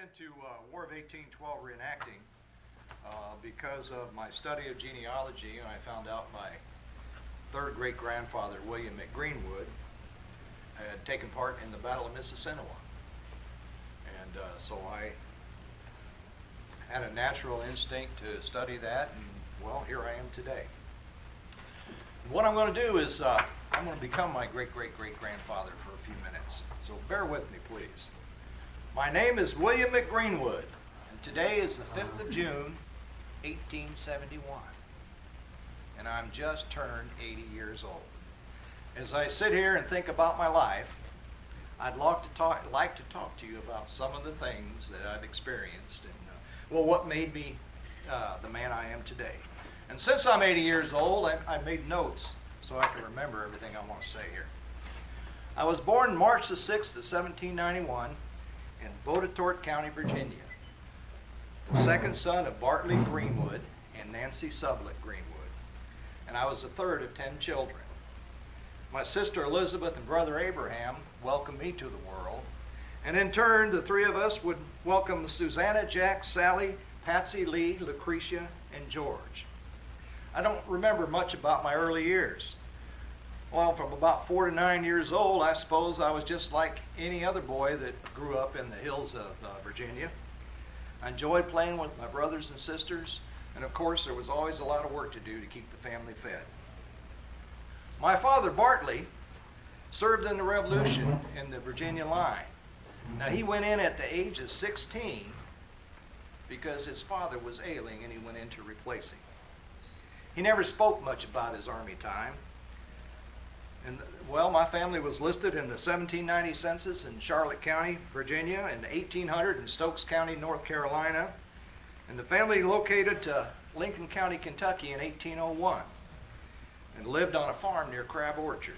into War of 1812 reenacting because of my study of genealogy, and I found out my third great-grandfather, William McGreenwood, had taken part in the Battle of Mississinewa. And so I had a natural instinct to study that, and well, here I am today. What I'm going to do is I'm going to become my great-great-great-grandfather for a few minutes. So bear with me, please. My name is William McGreenwood, and today is the 5th of June, 1871. And I'm just turned 80 years old. As I sit here and think about my life, I'd like to talk to you about some of the things that I've experienced and well, what made me the man I am today. And since I'm 80 years old, I made notes so I can remember everything I want to say here. I was born March the 6th of 1791 in Beaufort County, Virginia, the second son of Bartley Greenwood and Nancy Sublet Greenwood, and I was the third of 10 children. My sister Elizabeth and brother Abraham welcomed me to the world, and in turn the three of us would welcome Susanna, Jack, Sally, Patsy, Lee, Lucretia, and George. I don't remember much about my early years. Well, from about 4 to 9 years old, I suppose I was just like any other boy that grew up in the hills of Virginia. I enjoyed playing with my brothers and sisters, and of course there was always a lot of work to do to keep the family fed. My father, Bartley, served in the Revolution in the Virginia line. Now, he went in at the age of 16 because his father was ailing and he went in to replace him. He never spoke much about his army time. And well, my family was listed in the 1790 census in Charlotte County, Virginia, and 1800 in Stokes County, North Carolina. And the family located to Lincoln County, Kentucky in 1801 and lived on a farm near Crab Orchard.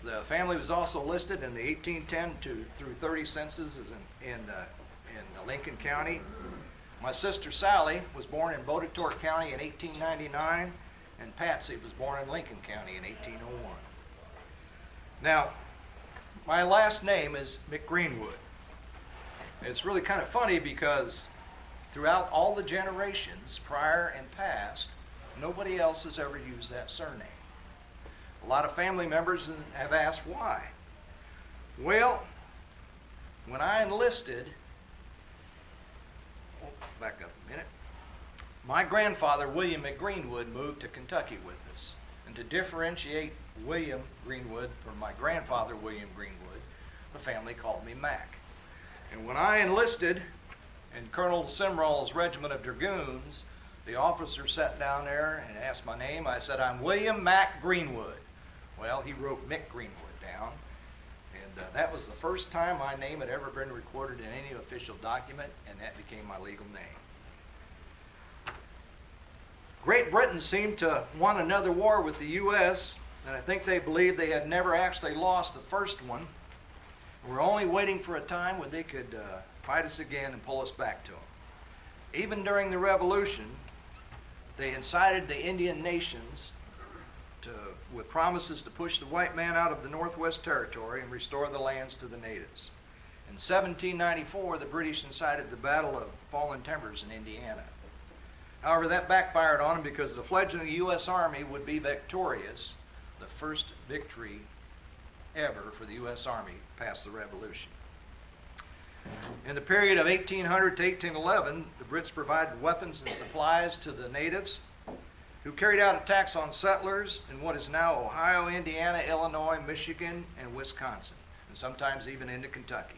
The family was also listed in the 1810 through 30 census in Lincoln County. My sister Sally was born in Beaufort County in 1899, and Patsy was born in Lincoln County in 1801. Now, my last name is McGreenwood. It's really kind of funny because throughout all the generations, prior and past, nobody else has ever used that surname. A lot of family members have asked why. Well, when I enlisted, back up a minute, my grandfather, William McGreenwood, moved to Kentucky with us. And to differentiate William Greenwood from my grandfather, William Greenwood, the family called me Mac. And when I enlisted in Colonel Simrall's regiment of dragoons, the officer sat down there and asked my name. I said, "I'm William Mac Greenwood." Well, he wrote Mick Greenwood down. And that was the first time my name had ever been recorded in any official document, and that became my legal name. Great Britain seemed to want another war with the U.S., and I think they believed they had never actually lost the first one. We're only waiting for a time when they could fight us again and pull us back to them. Even during the Revolution, they incited the Indian nations with promises to push the white man out of the Northwest Territory and restore the lands to the natives. In 1794, the British incited the Battle of Fallen Timbers in Indiana. However, that backfired on them because the fledgling U.S. Army would be victorious, the first victory ever for the U.S. Army past the Revolution. In the period of 1800 to 1811, the Brits provided weapons and supplies to the natives who carried out attacks on settlers in what is now Ohio, Indiana, Illinois, Michigan, and Wisconsin, and sometimes even into Kentucky.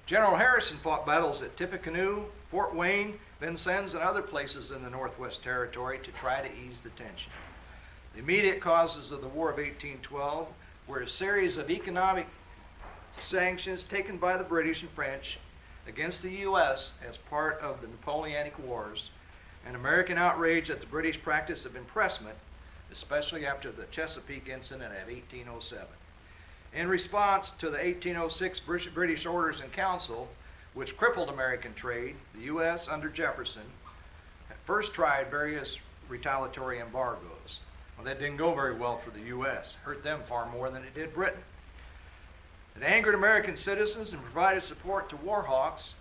General Harrison fought battles at Tippecanoe, Fort Wayne, Vincennes, and other places in the Northwest Territory to try to ease the tension. The immediate causes of the War of 1812 were a series of economic sanctions taken by the British and French against the U.S. as part of the Napoleonic Wars, and American outrage at the British practice of impressment, especially after the Chesapeake incident of 1807. In response to the 1806 British Orders in Council, which crippled American trade, the U.S. under Jefferson at first tried various retaliatory embargoes. Well, that didn't go very well for the U.S., hurt them far more than it did Britain. It angered American citizens and provided support to war hawks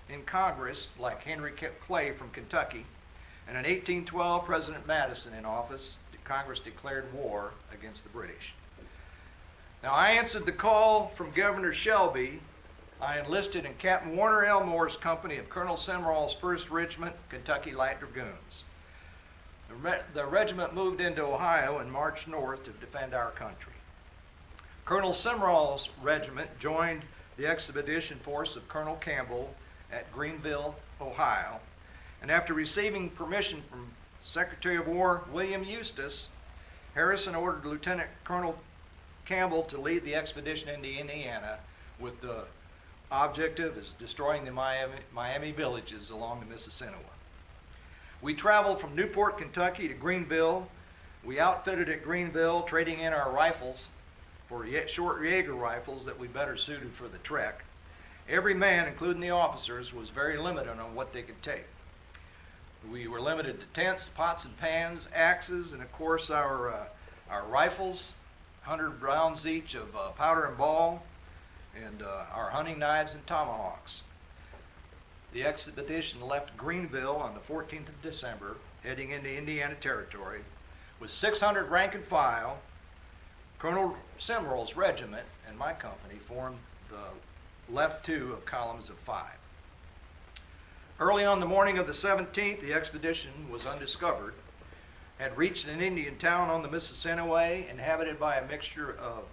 in Congress like Henry Clay from Kentucky. And in 1812, President Madison in office, Congress declared war against the British. Now, I answered the call from Governor Shelby. I enlisted in Captain Warner Elmore's company of Colonel Sumrall's 1st Regiment, Kentucky Light Dragoons. The regiment moved into Ohio and marched north to defend our country. Colonel Sumrall's regiment joined the expedition force of Colonel Campbell at Greenville, Ohio, and after receiving permission from Secretary of War William Eustis, Harrison ordered Lieutenant Colonel Campbell to lead the expedition into Indiana with the objective of destroying the Miami villages along the Mississinewa. We traveled from Newport, Kentucky to Greenville. We outfitted at Greenville, trading in our rifles for short Jaeger rifles that we better suited for the trek. Every man, including the officers, was very limited on what they could take. We were limited to tents, pots and pans, axes, and of course our rifles, 100 rounds each of powder and ball, and our hunting knives and tomahawks. The expedition left Greenville on the 14th of December, heading into Indiana Territory, with 600 rank and file. Colonel Sumrall's regiment and my company formed the left two of columns of 5. Early on the morning of the 17th, the expedition was undiscovered, had reached an Indian town on the Mississinewa, inhabited by a mixture of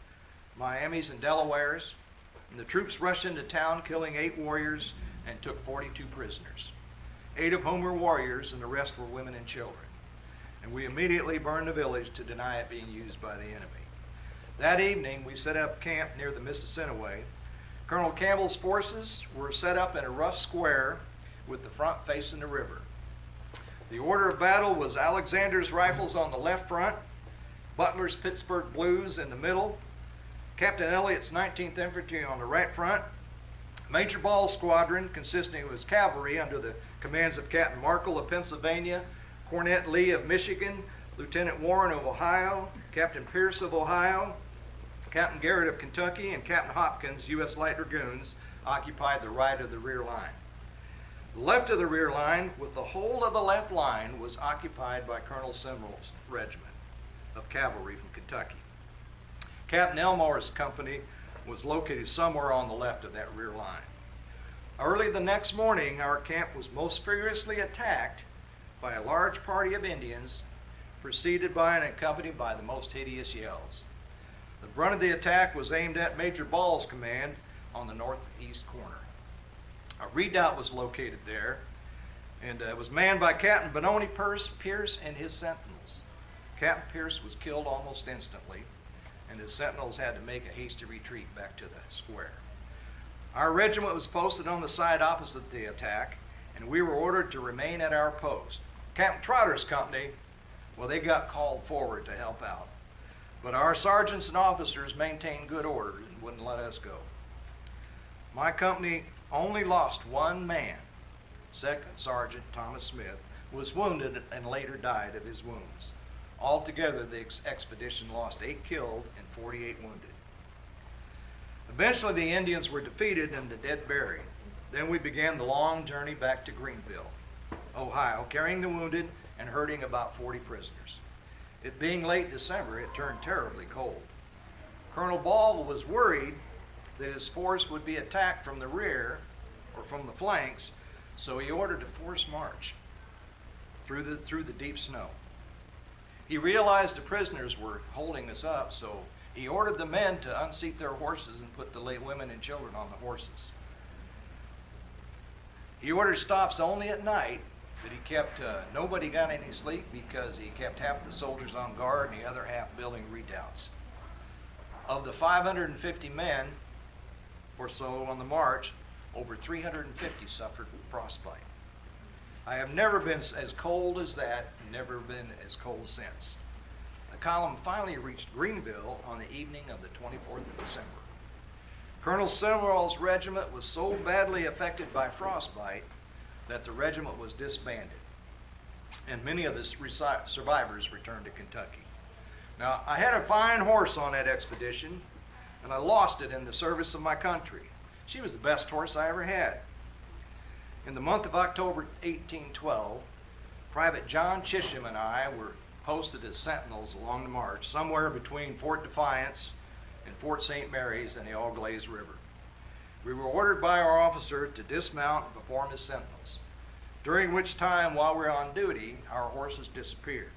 Miamis and Delawares, and the troops rushed into town, killing 8 warriors and took 42 prisoners, 8 of whom were warriors and the rest were women and children. And we immediately burned the village to deny it being used by the enemy. That evening, we set up camp near the Mississinewa. Colonel Campbell's forces were set up in a rough square with the front facing the river. The order of battle was Alexander's rifles on the left front, Butler's Pittsburgh Blues in the middle, Captain Elliott's 19th Infantry on the right front, Major Ball's squadron, consisting of his cavalry under the commands of Captain Markle of Pennsylvania, Cornet Lee of Michigan, Lieutenant Warren of Ohio, Captain Pierce of Ohio, Captain Garrett of Kentucky, and Captain Hopkins, U.S. Light Dragoons, occupied the right of the rear line. The left of the rear line, with the whole of the left line, was occupied by Colonel Sumrall's regiment of cavalry from Kentucky. Captain Elmore's company was located somewhere on the left of that rear line. Early the next morning, our camp was most furiously attacked by a large party of Indians, preceded by and accompanied by the most hideous yells. The brunt of the attack was aimed at Major Ball's command on the northeast corner. A redoubt was located there, and it was manned by Captain Benoni Pierce and his sentinels. Captain Pierce was killed almost instantly, and his sentinels had to make a hasty retreat back to the square. Our regiment was posted on the side opposite the attack, and we were ordered to remain at our post. Captain Trotter's company, well, they got called forward to help out. But our sergeants and officers maintained good order and wouldn't let us go. My company only lost 1 man. Second Sergeant Thomas Smith was wounded and later died of his wounds. Altogether, the expedition lost 8 killed and 48 wounded. Eventually, the Indians were defeated and the dead buried. Then we began the long journey back to Greenville, Ohio, carrying the wounded and herding about 40 prisoners. It being late December, it turned terribly cold. Colonel Ball was worried that his force would be attacked from the rear or from the flanks, so he ordered a forced march through the deep snow. He realized the prisoners were holding us up, so he ordered the men to unseat their horses and put the women and children on the horses. He ordered stops only at night, but he kept, nobody got any sleep because he kept half the soldiers on guard and the other half building redoubts. Of the 550 men or so on the march, over 350 suffered frostbite. I have never been as cold as that, and never been as cold since. The column finally reached Greenville on the evening of the 24th of December. Colonel Sumrall's regiment was so badly affected by frostbite that the regiment was disbanded, and many of the survivors returned to Kentucky. Now, I had a fine horse on that expedition, and I lost it in the service of my country. She was the best horse I ever had. In the month of October 1812, Private John Chisholm and I were posted as sentinels along the march, somewhere between Fort Defiance and Fort St. Mary's and the Auglaize River. We were ordered by our officer to dismount and perform as sentinels, during which time, while we were on duty, our horses disappeared.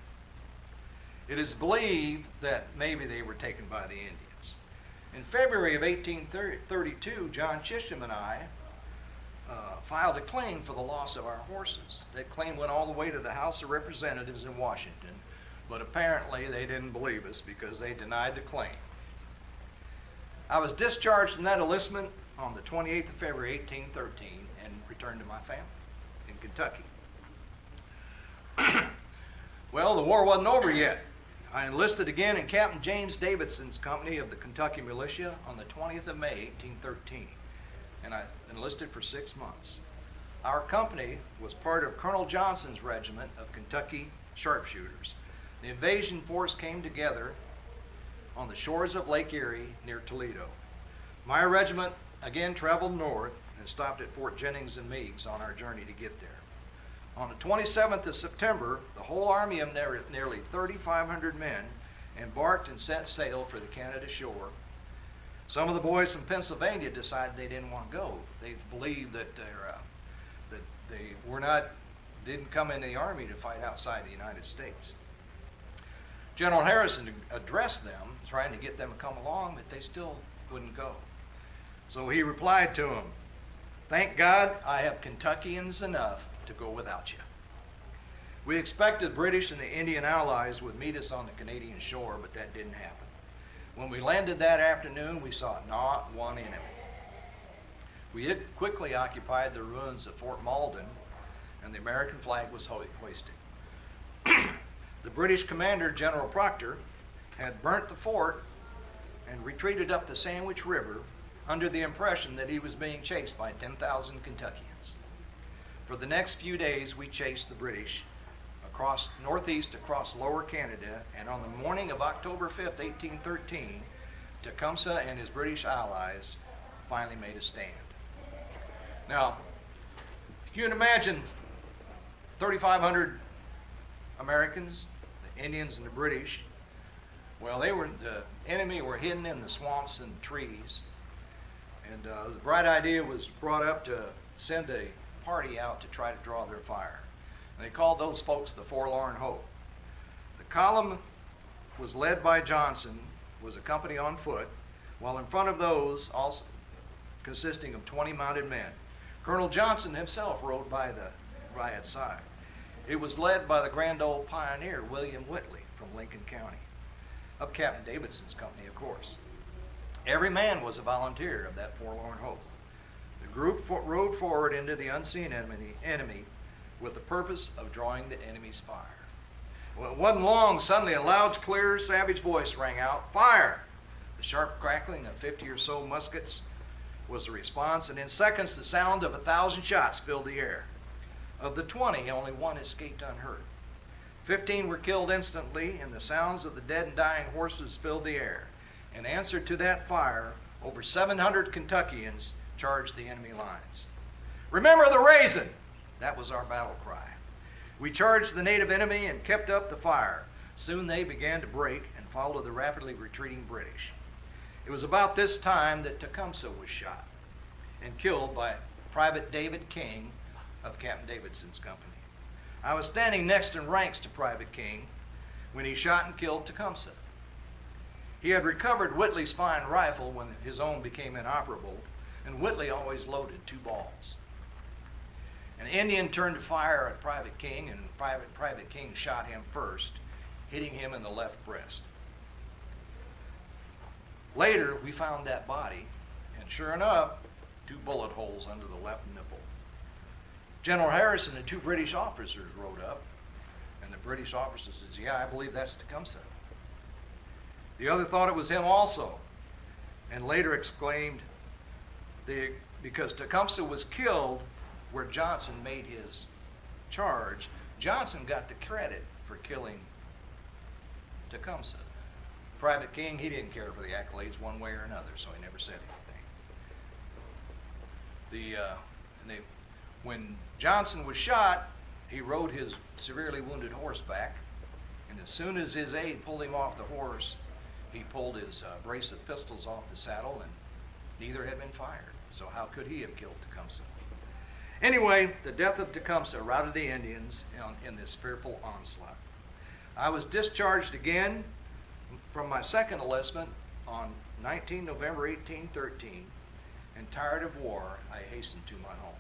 It is believed that maybe they were taken by the Indians. In February of 1832, John Chisholm and I filed a claim for the loss of our horses. That claim went all the way to the House of Representatives in Washington, but apparently they didn't believe us because they denied the claim. I was discharged from that enlistment on the 28th of February 1813 and returned to my family in Kentucky. Well, the war wasn't over yet. I enlisted again in Captain James Davidson's company of the Kentucky Militia on the 20th of May 1813, and I enlisted for 6 months. Our company was part of Colonel Johnson's regiment of Kentucky sharpshooters. The invasion force came together on the shores of Lake Erie near Toledo. My regiment again traveled north and stopped at Fort Jennings and Meigs on our journey to get there. On the 27th of September, the whole army of nearly 3,500 men embarked and set sail for the Canada shore. Some of the boys from Pennsylvania decided they didn't want to go. They believed that they didn't come into the army to fight outside the United States. General Harrison addressed them, trying to get them to come along, but they still wouldn't go. So he replied to them, "Thank God I have Kentuckians enough to go without you." We expected British and the Indian allies would meet us on the Canadian shore, but that didn't happen. When we landed that afternoon, we saw not one enemy. We had quickly occupied the ruins of Fort Malden, and the American flag was hoisted. The British commander, General Proctor, had burnt the fort and retreated up the Sandwich River under the impression that he was being chased by 10,000 Kentuckians. For the next few days, we chased the British across northeast across Lower Canada, and on the morning of October 5th, 1813, Tecumseh and his British allies finally made a stand. Now, you can imagine 3,500 Americans, the Indians and the British. Well, the enemy were hidden in the swamps and trees, and the bright idea was brought up to send a party out to try to draw their fire. And they called those folks the Forlorn Hope. The column was led by Johnson, was a company on foot, while in front of those, also consisting of 20 mounted men. Colonel Johnson himself rode by its side. It was led by the grand old pioneer, William Whitley, from Lincoln County, of Captain Davidson's company, of course. Every man was a volunteer of that Forlorn Hope. The group rode forward into the unseen enemy with the purpose of drawing the enemy's fire. Well, it wasn't long. Suddenly a loud, clear, savage voice rang out, "Fire!" The sharp crackling of 50 or so muskets was the response, and in seconds the sound of 1,000 shots filled the air. Of the 20, only one escaped unhurt. 15 were killed instantly, and the sounds of the dead and dying horses filled the air. In answer to that fire, over 700 Kentuckians charged the enemy lines. "Remember the raisin!" That was our battle cry. We charged the native enemy and kept up the fire. Soon they began to break and followed the rapidly retreating British. It was about this time that Tecumseh was shot and killed by Private David King of Captain Davidson's company. I was standing next in ranks to Private King when he shot and killed Tecumseh. He had recovered Whitley's fine rifle when his own became inoperable, and Whitley always loaded 2 balls. An Indian turned to fire at Private King, and Private King shot him first, hitting him in the left breast. Later, we found that body, and sure enough, 2 bullet holes under the left nipple. General Harrison and 2 British officers rode up, and the British officer says, "Yeah, I believe that's Tecumseh." The other thought it was him also, and later exclaimed, because Tecumseh was killed where Johnson made his charge, Johnson got the credit for killing Tecumseh. Private King, he didn't care for the accolades one way or another, so he never said anything. When Johnson was shot, he rode his severely wounded horse back, and as soon as his aide pulled him off the horse, he pulled his brace of pistols off the saddle, and neither had been fired. So how could he have killed Tecumseh? Anyway, the death of Tecumseh routed the Indians in this fearful onslaught. I was discharged again from my second enlistment on 19 November 1813, and tired of war, I hastened to my home.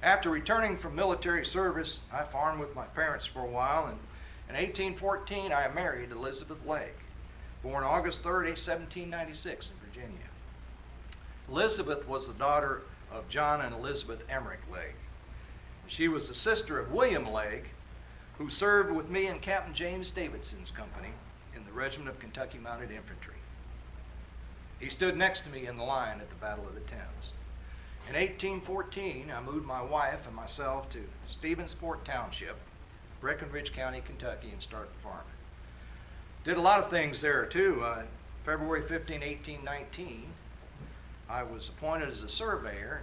After returning from military service, I farmed with my parents for a while, and in 1814 I married Elizabeth Legg, born August 3rd, 1796 in Virginia. Elizabeth was the daughter of John and Elizabeth Emmerich Legg. She was the sister of William Legg, who served with me in Captain James Davidson's company in the Regiment of Kentucky Mounted Infantry. He stood next to me in the line at the Battle of the Thames. In 1814, I moved my wife and myself to Stephensport Township, Breckinridge County, Kentucky, and started farming. Did a lot of things there too. February 15, 1819, I was appointed as a surveyor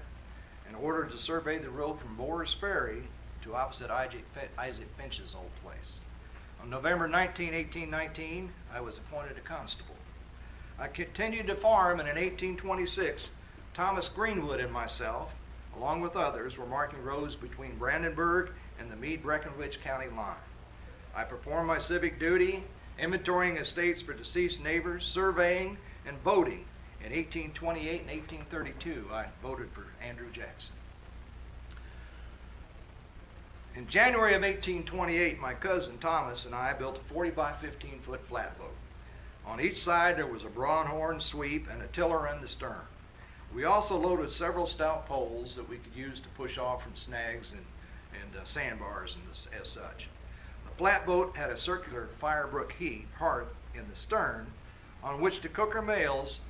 and ordered to survey the road from Boers Ferry to opposite Isaac Finch's old place. On November 19, 1819, I was appointed a constable. I continued to farm, and in 1826, Thomas Greenwood and myself, along with others, were marking roads between Brandenburg and the Meade-Breckinridge County line. I performed my civic duty, inventorying estates for deceased neighbors, surveying, and voting. In 1828 and 1832, I voted for Andrew Jackson. In January of 1828, my cousin Thomas and I built a 40 by 15 foot flatboat. On each side there was a bronghorn sweep and a tiller in the stern. We also loaded several stout poles that we could use to push off from snags and sandbars and as such. The flatboat had a circular firebrook hearth in the stern on which to cook our meals,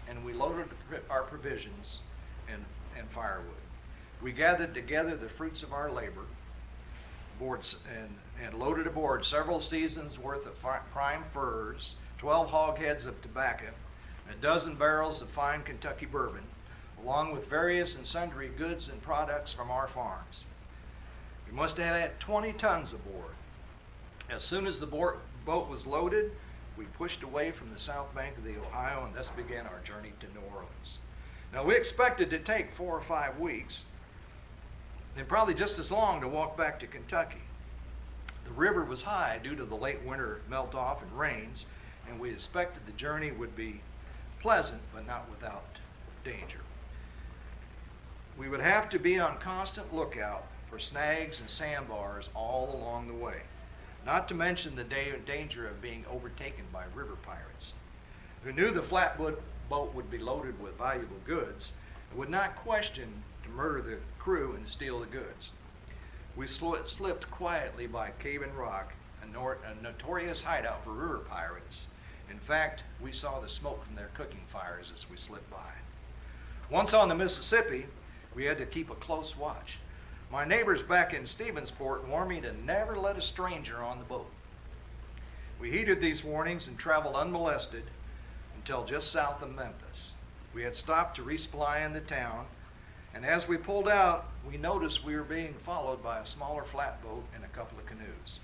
and we loaded our provisions and firewood. We gathered together the fruits of our labor and loaded aboard several seasons worth of prime furs, 12 hogsheads of tobacco, and a dozen barrels of fine Kentucky bourbon, along with various and sundry goods and products from our farms. We must have had 20 tons aboard. As soon as the boat was loaded, we pushed away from the south bank of the Ohio, and thus began our journey to New Orleans. Now, we expected to take 4 or 5 weeks, and probably just as long to walk back to Kentucky. The river was high due to the late winter melt-off and rains, and we expected the journey would be pleasant, but not without danger. We would have to be on constant lookout for snags and sandbars all along the way, not to mention the danger of being overtaken by river pirates, who knew the flatboat would be loaded with valuable goods and would not question to murder the crew and steal the goods. We slipped quietly by Cave and Rock, a notorious hideout for river pirates. In fact, we saw the smoke from their cooking fires as we slipped by. Once on the Mississippi, we had to keep a close watch. My neighbors back in Stephensport warned me to never let a stranger on the boat. We heeded these warnings and traveled unmolested until just south of Memphis. We had stopped to resupply in the town, and as we pulled out, we noticed we were being followed by a smaller flatboat and a couple of canoes.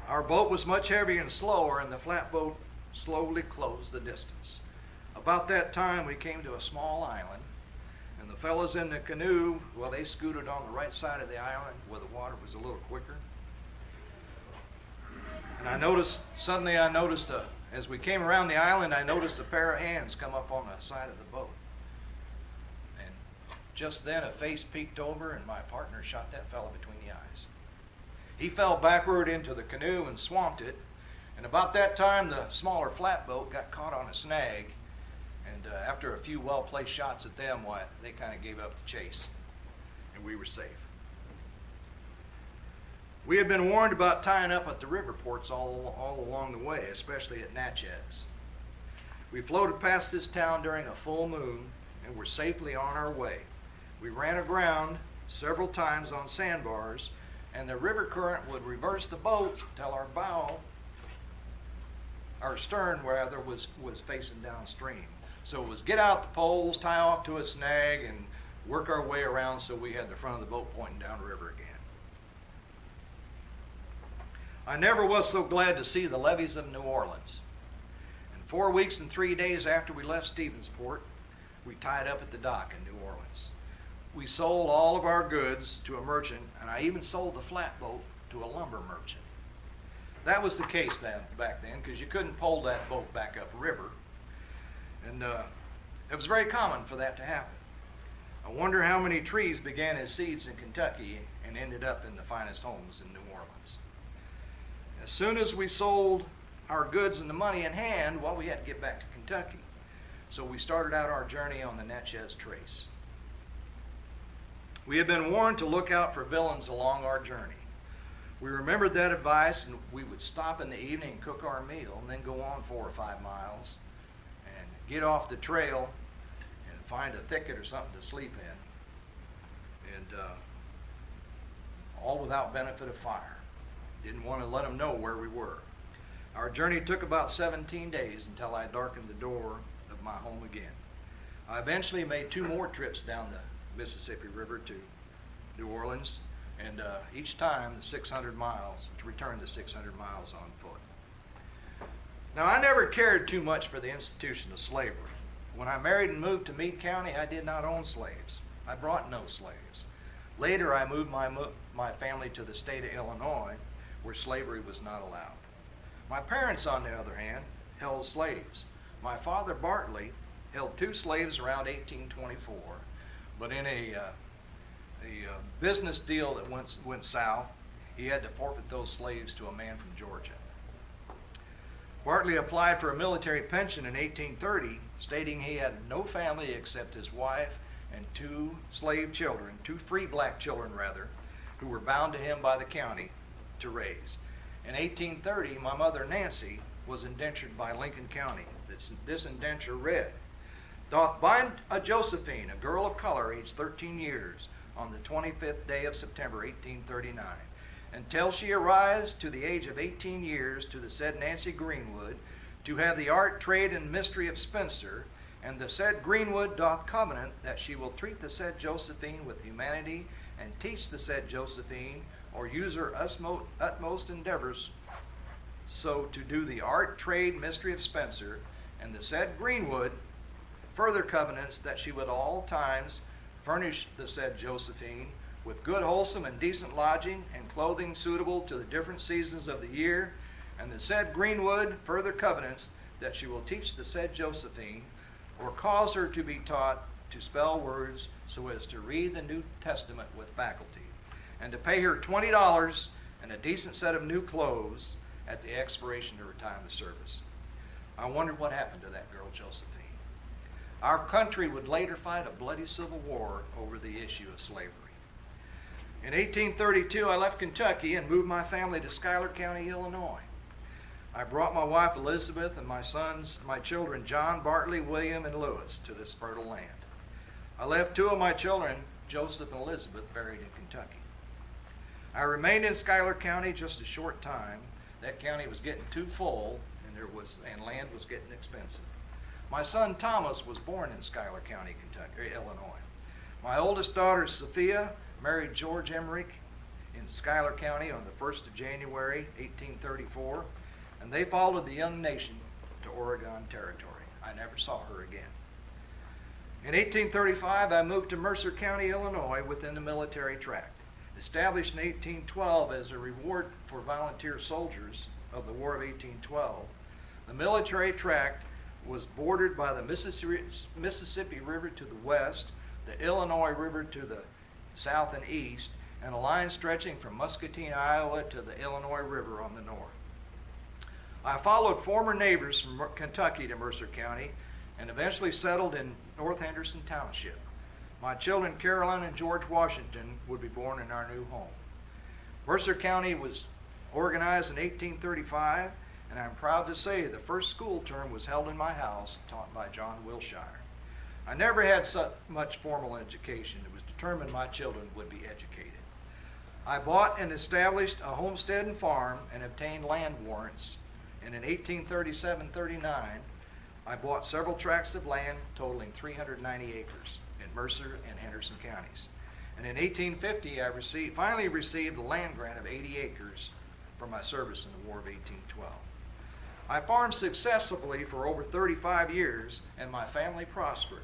Our boat was much heavier and slower, and the flatboat slowly closed the distance. About that time, we came to a small island, and the fellows in the canoe, well, they scooted on the right side of the island where the water was a little quicker. And suddenly I noticed, as we came around the island, I noticed a pair of hands come up on the side of the boat. And just then a face peeked over, and my partner shot that fellow between the eyes. He fell backward into the canoe and swamped it, and about that time the smaller flatboat got caught on a snag, and after a few well-placed shots at them, they kind of gave up the chase, and we were safe. We had been warned about tying up at the river ports all along the way, especially at Natchez. We floated past this town during a full moon and were safely on our way. We ran aground several times on sandbars, and the river current would reverse the boat till our bow our stern rather was facing downstream. So it was get out the poles, tie off to a snag, and work our way around so we had the front of the boat pointing downriver again. I never was so glad to see the levees of New Orleans. And 4 weeks and 3 days after we left Stevensport, we tied up at the dock in New Orleans. We sold all of our goods to a merchant, and I even sold the flatboat to a lumber merchant. That was the case back then, because you couldn't pole that boat back up river. And it was very common for that to happen. I wonder how many trees began as seeds in Kentucky and ended up in the finest homes in New Orleans. As soon as we sold our goods and the money in hand, well, we had to get back to Kentucky. So we started out our journey on the Natchez Trace. We had been warned to look out for villains along our journey. We remembered that advice, and we would stop in the evening and cook our meal and then go on 4 or 5 miles and get off the trail and find a thicket or something to sleep in, and all without benefit of fire. Didn't want to let them know where we were. Our journey took about 17 days until I darkened the door of my home again. I eventually made 2 more trips down the Mississippi River to New Orleans, and each time the 600 miles, to return the 600 miles on foot. Now, I never cared too much for the institution of slavery. When I married and moved to Meade County, I did not own slaves. I brought no slaves. Later, I moved my family to the state of Illinois, where slavery was not allowed. My parents, on the other hand, held slaves. My father, Bartley, held 2 slaves around 1824, but in a business deal that went south, he had to forfeit those slaves to a man from Georgia. Bartley applied for a military pension in 1830, stating he had no family except his wife and 2 slave children, 2 free black children rather, who were bound to him by the county to raise. In 1830, my mother Nancy was indentured by Lincoln County. This indenture read, "Doth bind a Josephine, a girl of color, aged 13 years, on the 25th day of September, 1839, until she arrives to the age of 18 years to the said Nancy Greenwood, to have the art, trade, and mystery of spinster, and the said Greenwood doth covenant that she will treat the said Josephine with humanity, and teach the said Josephine, or use her utmost endeavors so to do the art, trade, mystery of spinster, and the said Greenwood further covenants that she would all times furnish the said Josephine with good, wholesome, and decent lodging and clothing suitable to the different seasons of the year, and the said Greenwood further covenants that she will teach the said Josephine, or cause her to be taught to spell words so as to read the New Testament with faculty, and to pay her $20 and a decent set of new clothes at the expiration of her time of service." I wondered what happened to that girl Josephine. Our country would later fight a bloody civil war over the issue of slavery. In 1832, I left Kentucky and moved my family to Schuyler County, Illinois. I brought my wife Elizabeth and my children John, Bartley, William, and Lewis to this fertile land. I left 2 of my children, Joseph and Elizabeth, buried in Kentucky. I remained in Schuyler County just a short time. That county was getting too full, and land was getting expensive. My son Thomas was born in Schuyler County, Illinois. My oldest daughter Sophia married George Emmerich in Schuyler County on the 1st of January, 1834, and they followed the young nation to Oregon Territory. I never saw her again. In 1835, I moved to Mercer County, Illinois, within the military tract. Established in 1812 as a reward for volunteer soldiers of the War of 1812, the military tract was bordered by the Mississippi River to the west, the Illinois River to the south and east, and a line stretching from Muscatine, Iowa to the Illinois River on the north. I followed former neighbors from Kentucky to Mercer County and eventually settled in North Henderson Township. My children Carolyn and George Washington would be born in our new home. Mercer County was organized in 1835, and I'm proud to say the first school term was held in my house, taught by John Wilshire. I never had such much formal education. It was determined my children would be educated. I bought and established a homestead and farm and obtained land warrants And in 1837-39, I bought several tracts of land totaling 390 acres in Mercer and Henderson counties. And in 1850, I finally received a land grant of 80 acres for my service in the War of 1812. I farmed successfully for over 35 years, and my family prospered.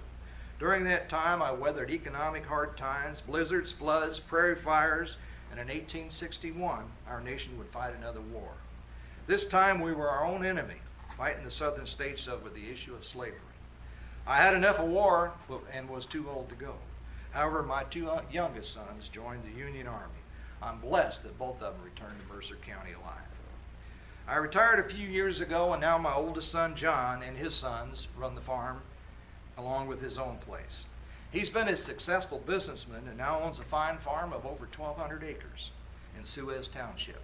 During that time, I weathered economic hard times, blizzards, floods, prairie fires, and in 1861, our nation would fight another war. This time, we were our own enemy, fighting the southern states over the issue of slavery. I had enough of war and was too old to go. However, my two youngest sons joined the Union Army. I'm blessed that both of them returned to Mercer County alive. I retired a few years ago, and now my oldest son, John, and his sons run the farm along with his own place. He's been a successful businessman and now owns a fine farm of over 1,200 acres in Suez Township.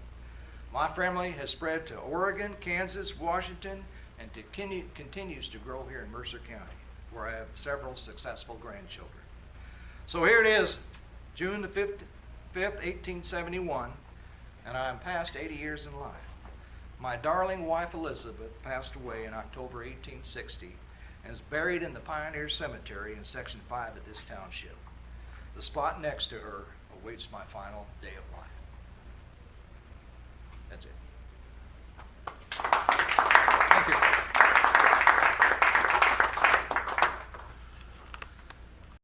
My family has spread to Oregon, Kansas, Washington, and continues to grow here in Mercer County, where I have several successful grandchildren. So here it is, June the 5th, 1871, and I am past 80 years in life. My darling wife Elizabeth passed away in October 1860 and is buried in the Pioneer Cemetery in Section 5 of this township. The spot next to her awaits my final day of life. That's it.